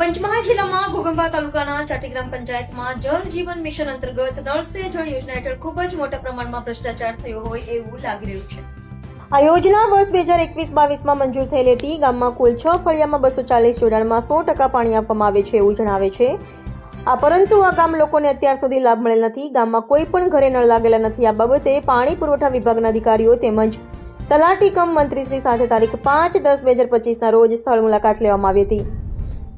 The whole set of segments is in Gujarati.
પંચમહાલ જિલ્લામાં ઘોઘંબા તાલુકાના ચાટી ગ્રામ પંચાયતમાં જલ જીવન મિશન અંતર્ગત નળ સે જળ યોજના હેઠળ ખૂબ જ મોટા પ્રમાણમાં ભ્રષ્ટાચાર થયો હોય એવું લાગી રહ્યું છે। આ યોજના વર્ષ 2021-22માં મંજૂર થયેલી હતી। ગામમાં કુલ 6 ફળિયામાં 240 જોડાણમાં 100% પાણી આપવામાં આવે છે એવું જણાવે છે। પરંતુ આ ગામ લોકોને અત્યાર સુધી લાભ મળેલ નથી। ગામમાં કોઈ પણ ઘરે નળ લાગેલા નથી। આ બાબતે પાણી પુરવઠા વિભાગના અધિકારીઓ તેમજ તલાટી કમ મંત્રીશ્રી સાથે તારીખ 5/10/2025ના રોજ સ્થળ મુલાકાત લેવામાં આવી હતી,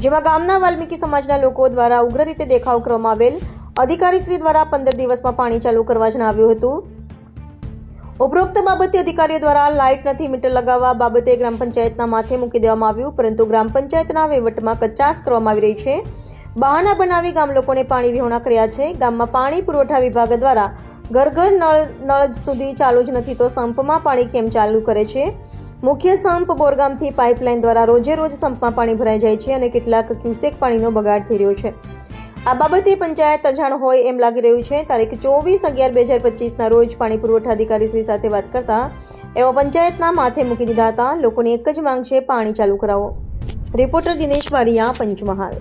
જેમાં ગામના વાલ્મીકી સમાજના લોકો દ્વારા ઉગ્ર રીતે દેખાવ કરવામાં આવેલ। અધિકારીશ્રી દ્વારા 15 દિવસમાં પાણી ચાલુ કરવા જણાવ્યું હતું। ઉપરોક્ત બાબતે અધિકારીઓ દ્વારા લાઇટ નથી મીટર લગાવવા બાબતે ગ્રામ પંચાયતના માથે મૂકી દેવામાં આવ્યું, પરંતુ ગ્રામ પંચાયતના વહીવટમાં કચાશ કરવામાં આવી રહી છે। બહાના બનાવી ગામ લોકોને પાણી વિહોણા કર્યા છે। ગામમાં પાણી પુરવઠા વિભાગ દ્વારા ઘર ઘર નળ સુધી ચાલુ જ નથી તો સંપમાં પાણી કેમ ચાલુ કરે છે? મુખ્ય સંપ બોરગામથી પાઇપલાઇન દ્વારા રોજે રોજ સંપમાં પાણી ભરાઈ જાય છે અને કેટલાક ક્યુસેક પાણીનો બગાડ થઈ રહ્યો છે। આ બાબતે પંચાયત અજાણ હોય એમ લાગી રહ્યું છે। તારીખ 24/11/2025ના રોજ પાણી પુરવઠા અધિકારીશ્રી સાથે વાત કરતા એઓ પંચાયતના માથે મૂકી દીધા હતા। લોકોની એક જ માંગ છે, પાણી ચાલુ કરાવો। રિપોર્ટર દિનેશ વારિયા, પંચમહાલ।